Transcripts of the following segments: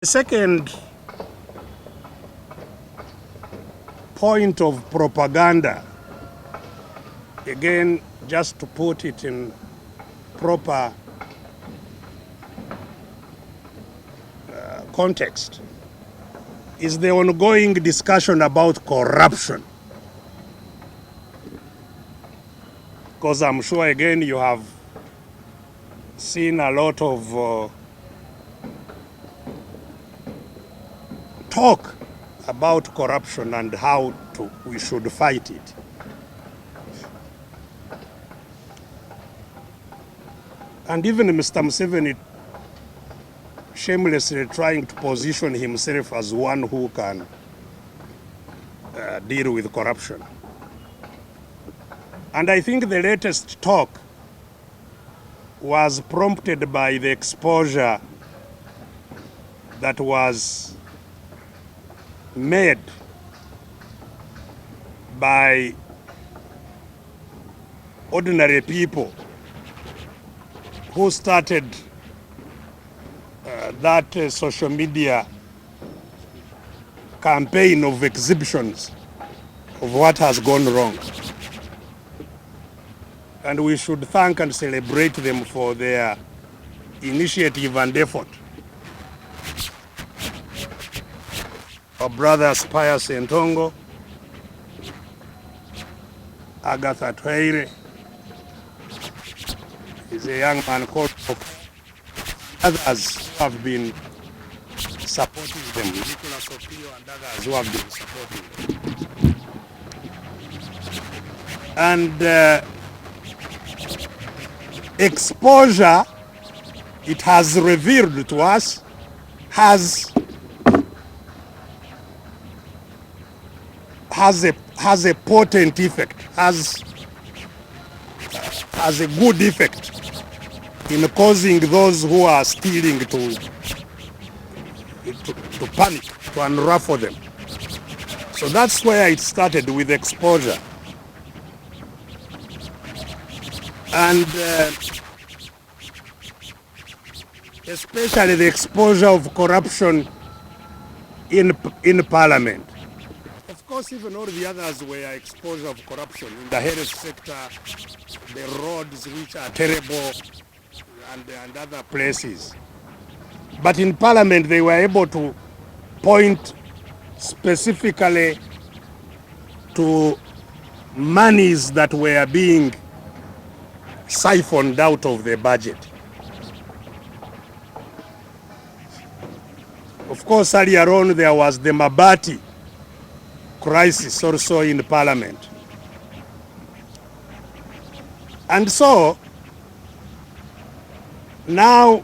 The second point of propaganda, again, just to put it in proper context, is the ongoing discussion about corruption. Because I'm sure, again, you have seen a lot of talk about corruption and how we should fight it. And even Mr. Museveni shamelessly trying to position himself as one who can deal with corruption. And I think the latest talk was prompted by the exposure that was made by ordinary people who started that social media campaign of exhibitions of what has gone wrong. And we should thank and celebrate them for their initiative and effort. Our brothers Pius Ntongo, Agatha Twaire, is a young man called others who have been supporting them, Nicholas Opio and others who have been supporting them. And exposure, it has revealed to us, has a potent effect, has a good effect in causing those who are stealing to panic, to unravel them. So that's where it started, with exposure. And especially the exposure of corruption in Parliament. Of course, even all the others were exposure of corruption in the health sector, the roads which are terrible, and other places. But in Parliament, they were able to point specifically to monies that were being siphoned out of the budget. Of course, earlier on, there was the Mabati crisis also in Parliament. And so, now,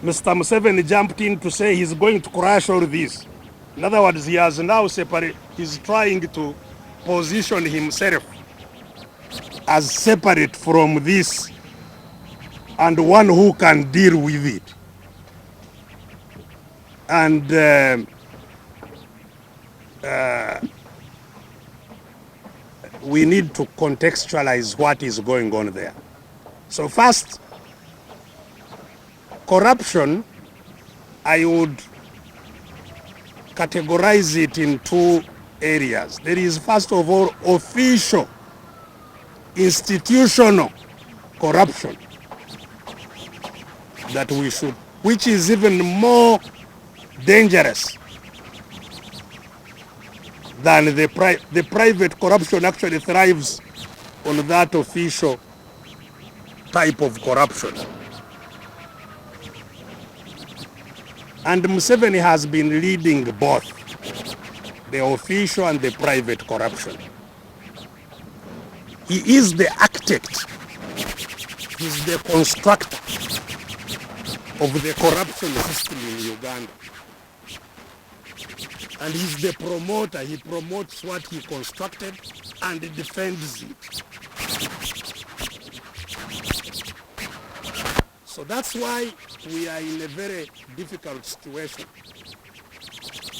Mr. Museveni jumped in to say he's going to crush all this. In other words, he has now separated, he's trying to position himself as separate from this and one who can deal with it. And we need to contextualize what is going on there. So first, corruption, I would categorize it in two areas. There is, first of all, official, institutional corruption that we should, which is even more dangerous than the private corruption. Actually thrives on that official type of corruption. And Museveni has been leading both the official and the private corruption. He is the architect, he's the constructor of the corruption system in Uganda. And he's the promoter. He promotes what he constructed and he defends it. So that's why we are in a very difficult situation.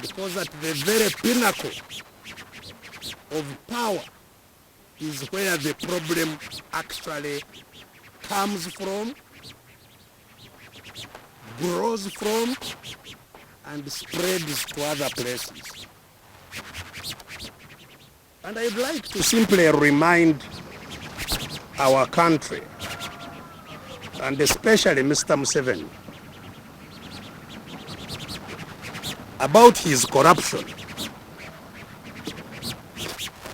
Because at the very pinnacle of power is where the problem actually comes from, grows from, and spreads to other places. And I'd like to simply remind our country, and especially Mr. Museveni, about his corruption.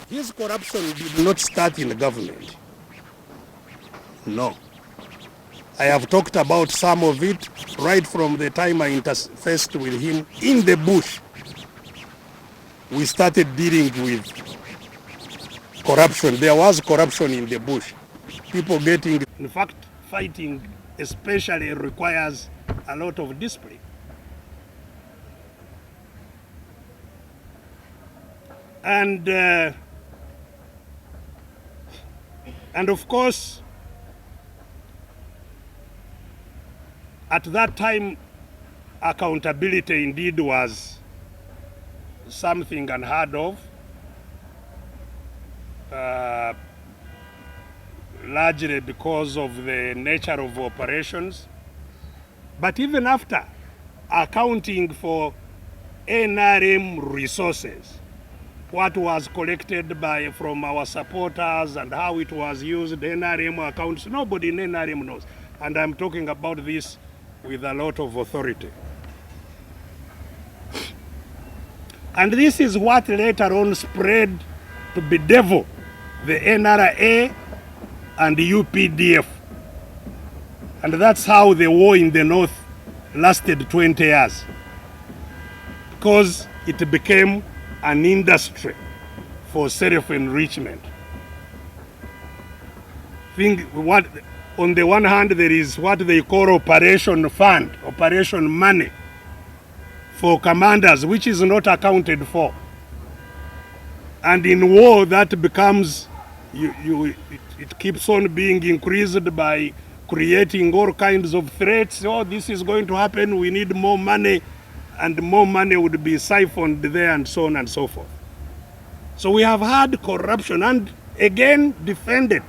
His corruption did not start in government. No. I have talked about some of it right from the time I interfaced with him in the bush. We started dealing with corruption. There was corruption in the bush. People getting, in fact, fighting especially requires a lot of discipline. And of course, at that time, accountability indeed was something unheard of, largely because of the nature of operations. But even after accounting for NRM resources, what was collected from our supporters and how it was used, NRM accounts, nobody in NRM knows. And I'm talking about this with a lot of authority. And this is what later on spread to bedevil the NRA and the UPDF. And that's how the war in the north lasted 20 years. Because it became an industry for self-enrichment. On the one hand, there is what they call operation fund, operation money for commanders, which is not accounted for. And in war, that becomes, it keeps on being increased by creating all kinds of threats. Oh, this is going to happen, we need more money, and more money would be siphoned there, and so on and so forth. So we have had corruption, and again defended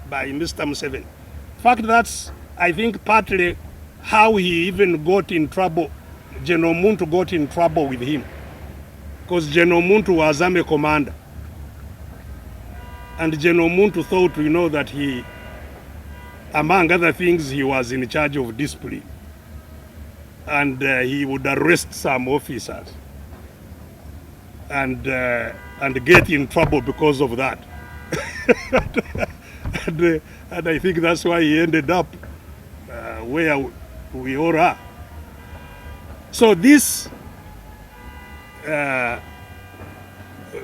by Mr. Museveni. In fact, that's, I think, partly how he even got in trouble. General Muntu got in trouble with him, because General Muntu was army commander. And General Muntu thought, that he, among other things, he was in charge of discipline. And he would arrest some officers and get in trouble because of that. And I think that's why he ended up where we all are. So this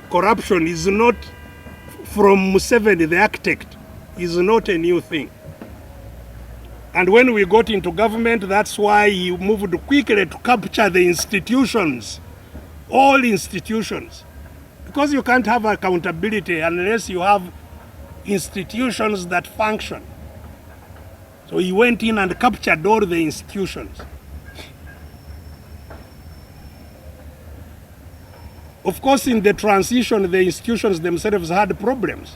corruption is not, from Museveni, the architect, is not a new thing. And when we got into government, that's why he moved quickly to capture the institutions, all institutions. Because you can't have accountability unless you have institutions that function. So he went in and captured all the institutions. Of course, in the transition, the institutions themselves had problems.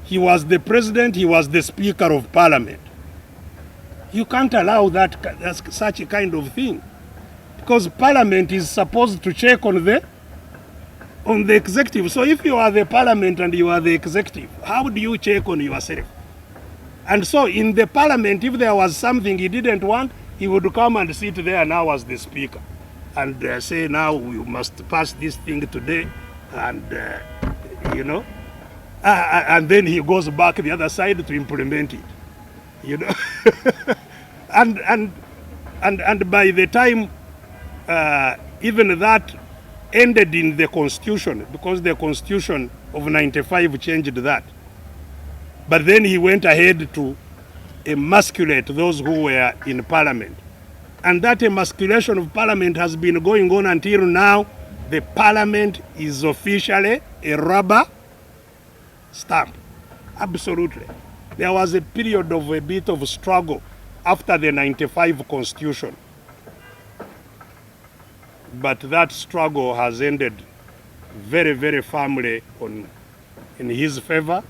He was the president, he was the Speaker of Parliament. You can't allow such a kind of thing, because Parliament is supposed to check on the executive. So if you are the Parliament and you are the executive, how do you check on yourself? And so in the Parliament, if there was something he didn't want, he would come and sit there now as the Speaker and say, now we must pass this thing today, and and then he goes back the other side to implement it. and by the time even that ended in the Constitution, because the Constitution of 95 changed that. But then he went ahead to emasculate those who were in Parliament. And that emasculation of Parliament has been going on until now. The Parliament is officially a rubber stamp. Absolutely. There was a period of a bit of struggle after the 95 Constitution. But that struggle has ended very, very firmly in his favor.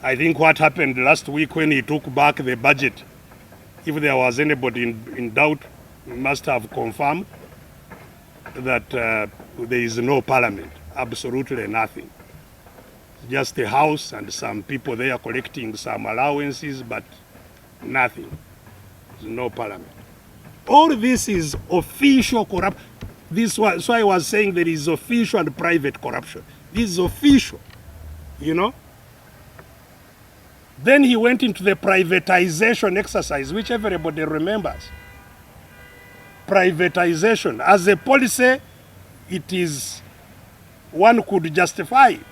I think what happened last week when he took back the budget, if there was anybody in doubt, must have confirmed that there is no parliament, absolutely nothing. Just a house and some people there collecting some allowances, but nothing. There's no parliament. All this is official corruption. This was, so I was saying there is official and private corruption. This is official, you know. Then he went into the privatization exercise, which everybody remembers. Privatization. As a policy, it is, one could justify it.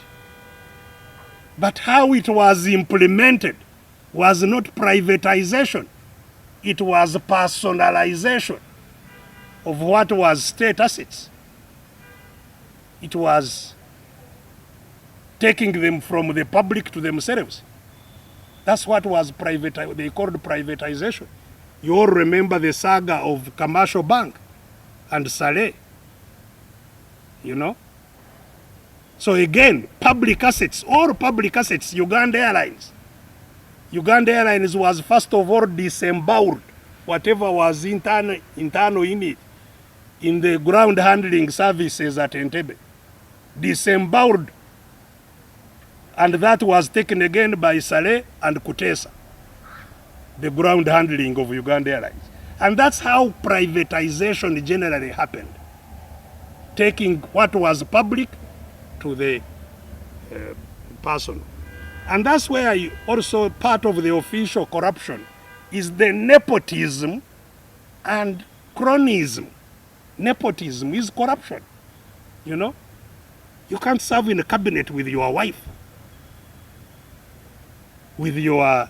But how it was implemented was not privatization. It was personalization of what was state assets. It was taking them from the public to themselves. That's what was they called privatization. You all remember the saga of Commercial Bank and Saleh, you know? So again, public assets, all public assets, Uganda Airlines. Uganda Airlines was first of all disemboweled, whatever was internal in it, in the ground handling services at Entebbe. Disemboweled. And that was taken again by Saleh and Kutesa, the ground handling of Uganda Airlines. And that's how privatization generally happened. Taking what was public to the personal. And that's where also part of the official corruption is the nepotism and cronyism. Nepotism is corruption, you know. You can't serve in a cabinet with your wife, with your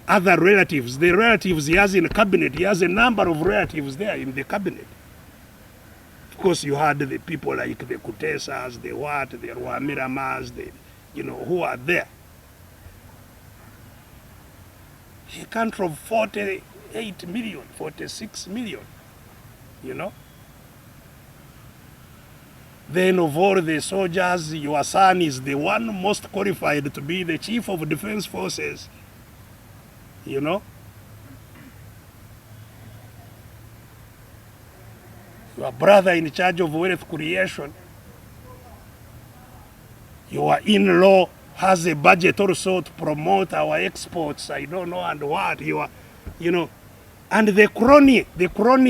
other relatives. The relatives he has in a cabinet, he has a number of relatives there in the cabinet. Of course, you had the people like the Kutesas, the Rwamiramas, you know, who are there. He controlled 48 million, 46 million, you know. Then of all the soldiers, your son is the one most qualified to be the chief of defense forces, you know. Your brother in charge of wealth creation. Your in-law has a budget also to promote our exports, I don't know, and what, you know. And the crony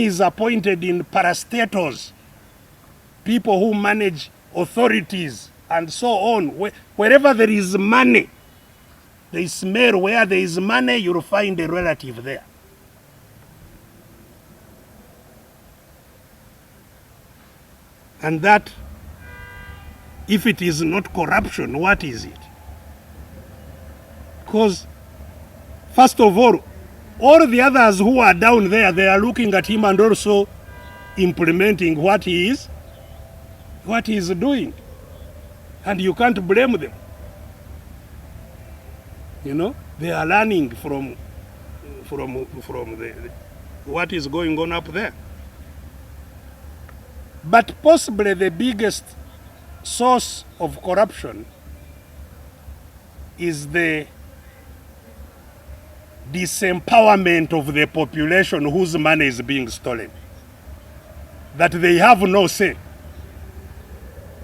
is appointed in parastatals, people who manage authorities and so on. Wherever there is money, they smell where there is money, you'll find a relative there. And that, if it is not corruption, what is it? Because, first of all the others who are down there, they are looking at him and also implementing what he is doing. And you can't blame them. You know, they are learning from what is going on up there. But possibly the biggest source of corruption is the disempowerment of the population whose money is being stolen. That they have no say.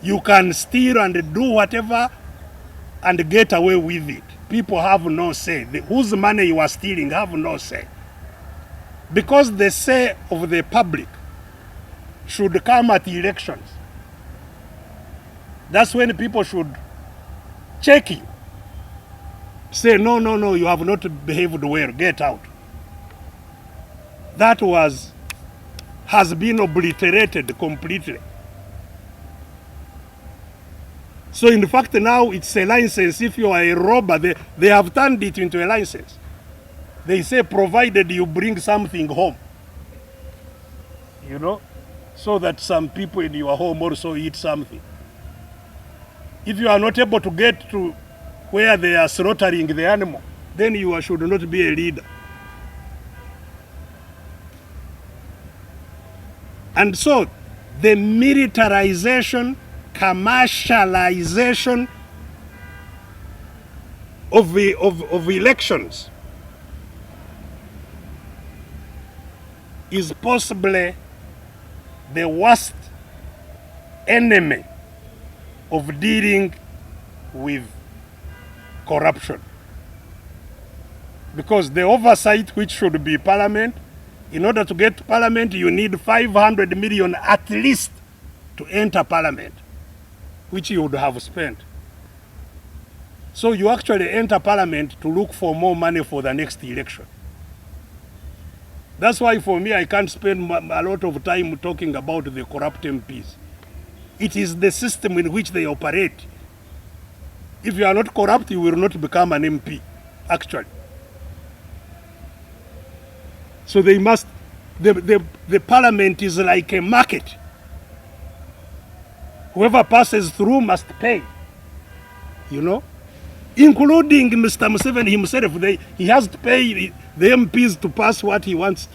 You can steal and do whatever and get away with it. People have no say. Whose money you are stealing have no say. Because the say of the public should come at elections. That's when people should check you. Say, no, you have not behaved well, get out. That has been obliterated completely. So in fact now it's a license. If you are a robber, they have turned it into a license. They say provided you bring something home, you know, so that some people in your home also eat something. If you are not able to get to where they are slaughtering the animal, then you should not be a leader. And so the militarization, commercialization of elections is possibly the worst enemy of dealing with corruption. Because the oversight, which should be Parliament, in order to get to Parliament, you need 500 million at least to enter Parliament, which you would have spent. So you actually enter Parliament to look for more money for the next election. That's why for me, I can't spend a lot of time talking about the corrupt MPs. It is the system in which they operate. If you are not corrupt, you will not become an MP, actually. So they must, the Parliament is like a market. Whoever passes through must pay, you know, including Mr. Museveni himself. He has to pay the MPs to pass what he wants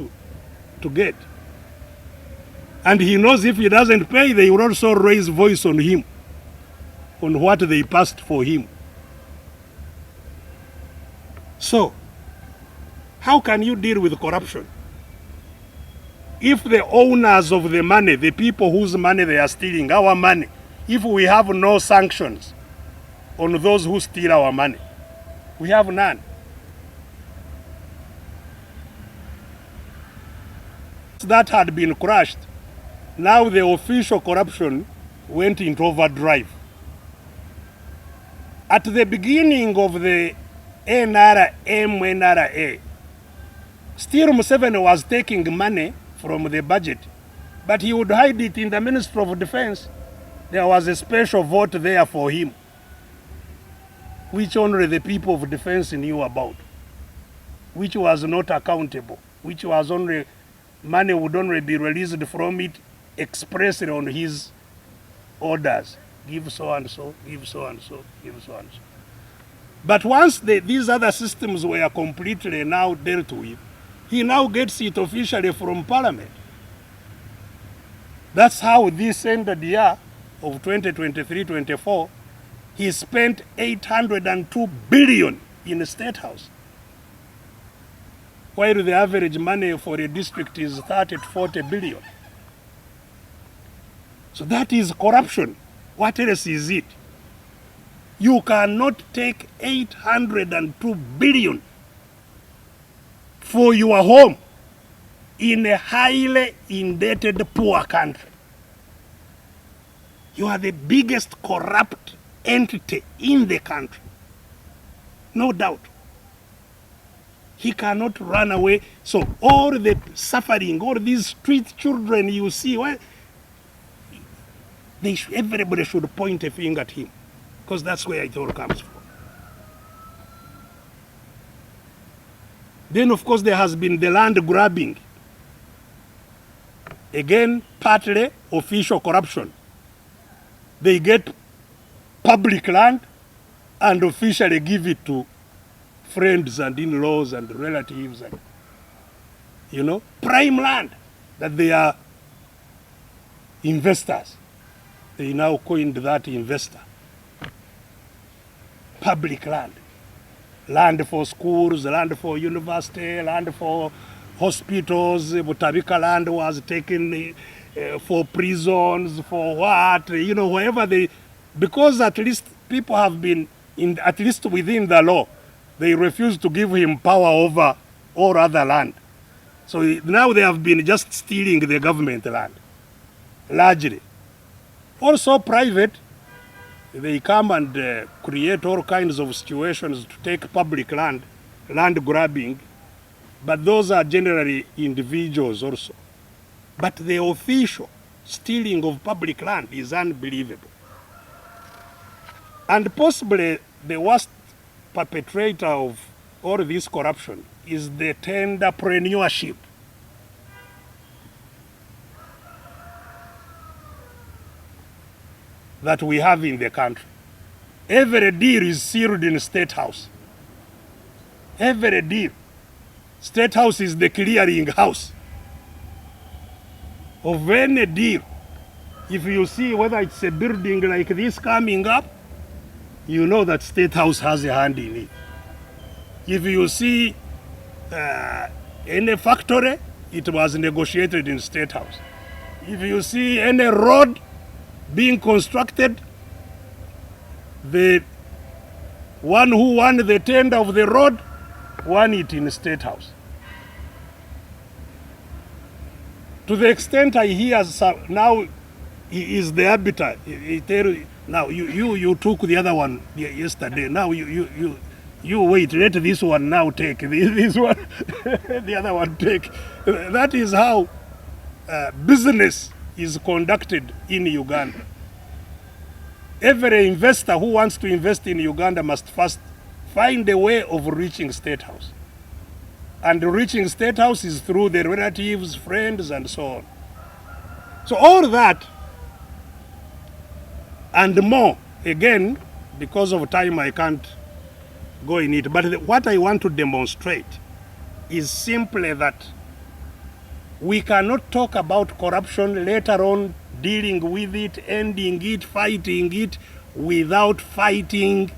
to get. And he knows if he doesn't pay, they will also raise voice on him, on what they passed for him. So, how can you deal with corruption? If the owners of the money, the people whose money they are stealing, our money, if we have no sanctions on those who steal our money, we have none. That had been crushed. Now the official corruption went into overdrive. At the beginning of the NRA, still Museveni was taking money from the budget, but he would hide it in the Ministry of Defense. There was a special vote there for him, which only the people of defense knew about, which was not accountable, which was only, money would only be released from it expressly on his orders. Give so and so, give so and so, give so and so. But once these other systems were completely now dealt with, he now gets it officially from Parliament. That's how this ended year of 2023-24, he spent 802 billion in the State House, while the average money for a district is 30 to 40 billion. So that is corruption. What else is it? You cannot take 802 billion for your home in a highly indebted poor country. You are the biggest corrupt entity in the country. No doubt. He cannot run away. So all the suffering, all these street children you see, well, everybody should point a finger at him, because that's where it all comes from. Then, of course, there has been the land grabbing. Again, partly official corruption. They get public land and officially give it to friends and in-laws and relatives and, you know, prime land that they are investors. They now coined that investor. Public land. Land for schools, land for university, land for hospitals. Butabika land was taken for prisons, for what, you know, wherever they, because at least people have been, at least within the law, they refused to give him power over all other land. So now they have been just stealing the government land, largely. Also private, they come and create all kinds of situations to take public land, land grabbing, but those are generally individuals also. But the official stealing of public land is unbelievable. And possibly the worst perpetrator of all this corruption is the tenderpreneurship. That we have in the country. Every deal is sealed in State House. Every deal. State House is the clearing house of any deal. If you see whether it's a building like this coming up, you know that State House has a hand in it. If you see any factory, it was negotiated in State House. If you see any road being constructed, the one who won the tender of the road won it in State House. To the extent I hear now he is the arbiter. Now you took the other one yesterday. Now you wait. Let this one now take this one. The other one take. That is how business is conducted in Uganda. Every investor who wants to invest in Uganda must first find a way of reaching State House. And reaching State House is through their relatives, friends, and so on. So all that and more, again, because of time I can't go in it, but what I want to demonstrate is simply that we cannot talk about corruption later on, dealing with it, ending it, fighting it, without fighting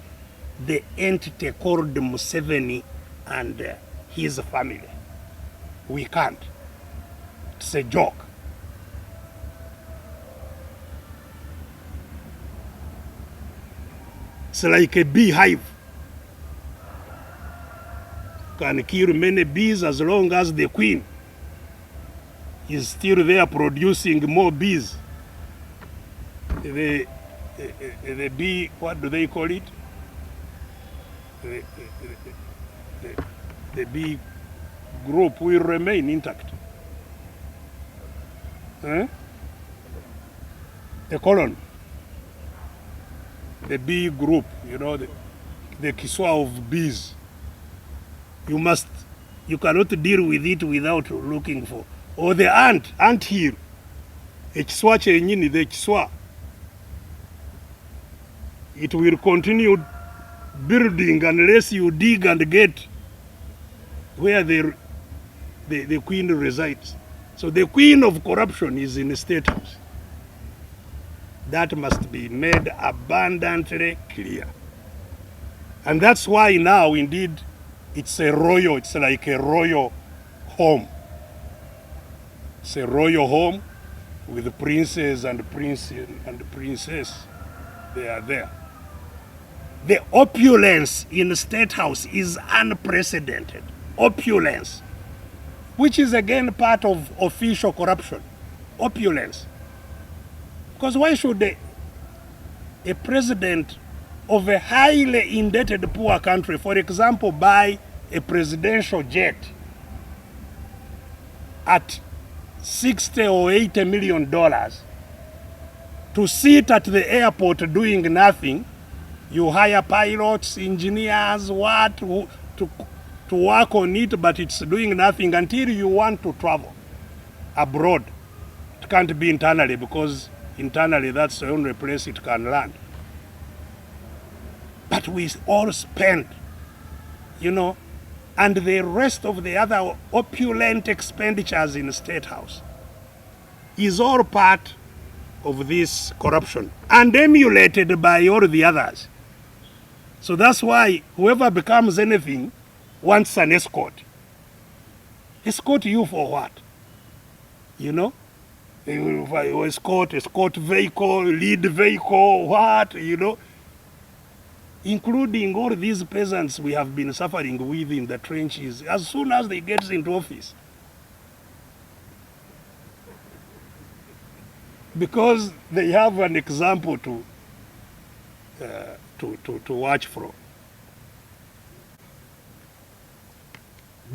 the entity called Museveni and his family. We can't. It's a joke. It's like a beehive. Can kill many bees as long as the queen is still there producing more bees. The bee, what do they call it? The bee group will remain intact. The colony. The bee group, you know, the Kiswa of bees. You cannot deal with it without looking for. Or the ant hill. Ekiswa kyenyini, the Kiswa. It will continue building unless you dig and get where the queen resides. So the queen of corruption is in the State House. That must be made abundantly clear. And that's why now, indeed, it's like a royal home. It's a royal home with princes and princess. They are there. The opulence in the State House is unprecedented. Opulence, which is again part of official corruption. Opulence. Because why should a president of a highly indebted poor country, for example, buy a presidential jet at $60 or $80 million to sit at the airport doing nothing? You hire pilots, engineers, to work on it, but it's doing nothing until you want to travel abroad. It can't be internally, because internally that's the only place it can land. But we all spend, you know, and the rest of the other opulent expenditures in the State House is all part of this corruption and emulated by all the others. So that's why whoever becomes anything wants an escort. Escort you for what? You know? Escort vehicle, lead vehicle, what, you know? Including all these peasants we have been suffering with in the trenches as soon as they get into office. Because they have an example to watch from.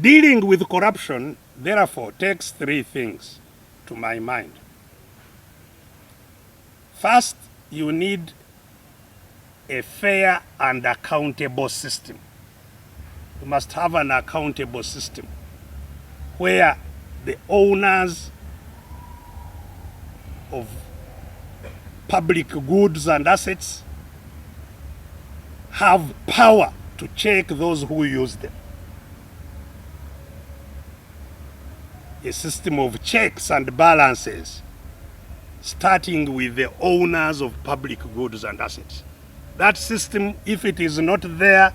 Dealing with corruption, therefore, takes three things to my mind. First, you need a fair and accountable system. You must have an accountable system where the owners of public goods and assets have power to check those who use them. A system of checks and balances, starting with the owners of public goods and assets. That system, if it is not there,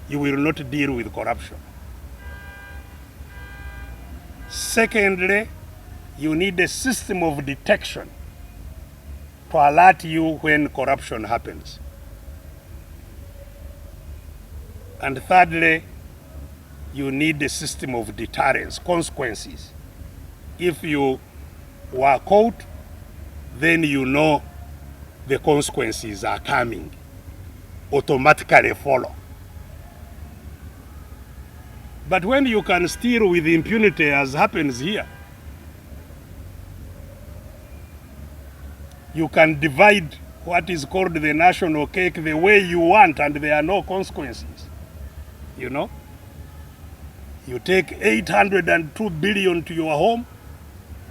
you will not deal with corruption. Secondly, you need a system of detection to alert you when corruption happens. And thirdly, you need a system of deterrence, consequences. If you were caught, then you know the consequences are coming, automatically follow. But when you can steal with impunity, as happens here, you can divide what is called the national cake the way you want, and there are no consequences. You know? You take 802 billion to your home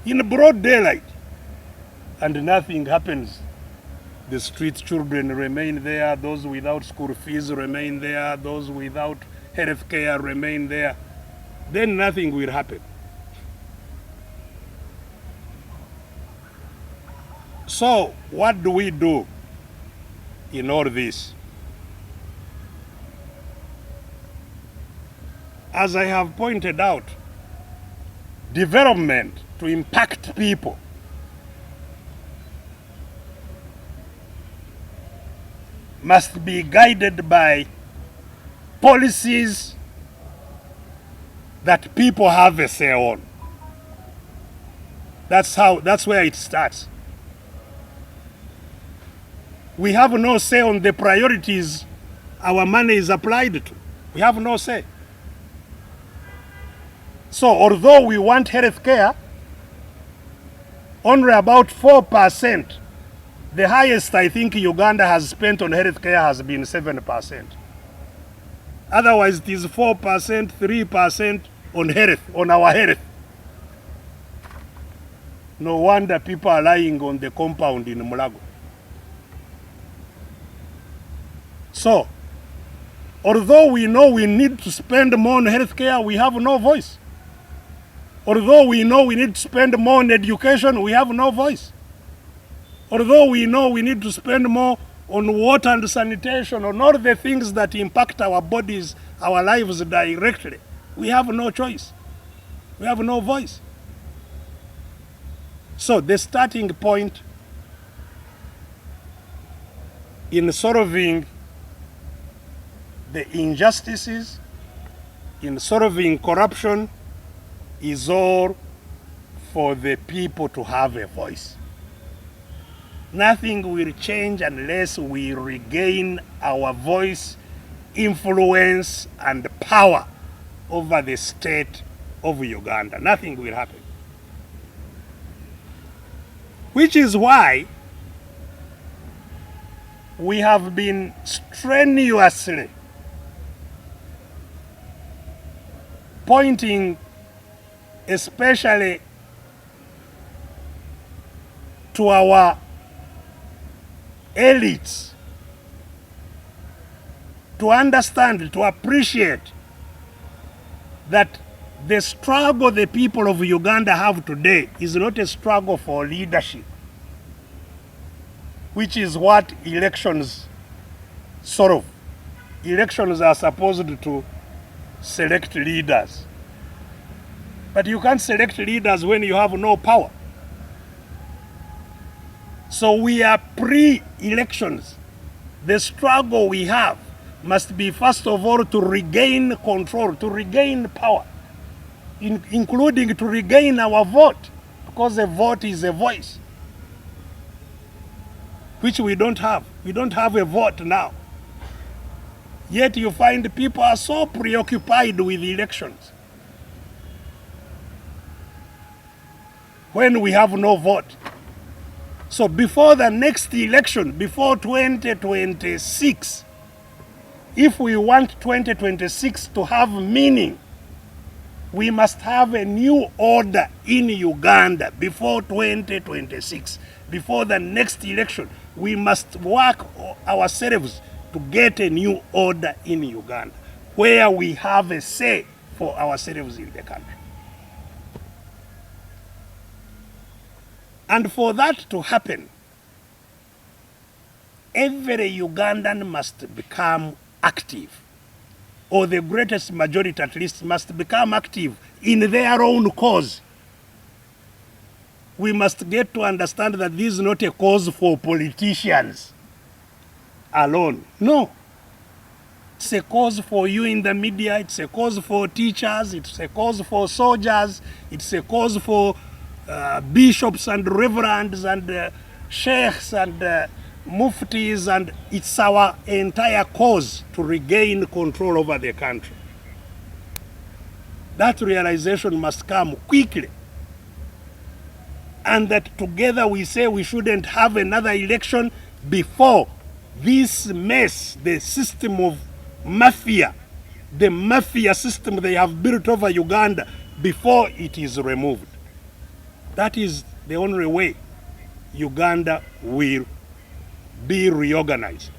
in broad daylight, and nothing happens. The street children remain there, those without school fees remain there, those without health care remain there. Then nothing will happen. So what do we do in all this? As I have pointed out, development to impact people must be guided by policies that people have a say on. That's where it starts. We have no say on the priorities our money is applied to. We have no say. So although we want health care, only about 4%, the highest I think Uganda has spent on health care has been 7%. Otherwise it is 4%, 3% on health, on our health. No wonder people are lying on the compound in Mulago. So, although we know we need to spend more on health care, we have no voice. Although we know we need to spend more on education, we have no voice. Although we know we need to spend more on water and sanitation, on all the things that impact our bodies, our lives directly, we have no choice. We have no voice. So the starting point in solving the injustices, in solving corruption, is all for the people to have a voice. Nothing will change unless we regain our voice, influence, and power over the state of Uganda. Nothing will happen. Which is why we have been strenuously pointing especially to our elites to understand, to appreciate that the struggle the people of Uganda have today is not a struggle for leadership, which is what elections solve. Elections are supposed to select leaders. But you can't select leaders when you have no power. So we are pre-elections. The struggle we have must be, first of all, to regain control, to regain power, including to regain our vote, because a vote is a voice, which we don't have. We don't have a vote now. Yet you find people are so preoccupied with elections when we have no vote. So before the next election, before 2026, if we want 2026 to have meaning, we must have a new order in Uganda before 2026. Before the next election, we must work ourselves to get a new order in Uganda, where we have a say for ourselves in the country. And for that to happen, every Ugandan must become active, or the greatest majority at least must become active in their own cause, we must get to understand that this is not a cause for politicians alone. No. It's a cause for you in the media, it's a cause for teachers, it's a cause for soldiers, it's a cause for bishops and reverends and sheikhs and muftis, and it's our entire cause to regain control over the country. That realization must come quickly. And that together we say we shouldn't have another election before this mess, the system of mafia, the mafia system they have built over Uganda, before it is removed. That is the only way Uganda will be reorganized.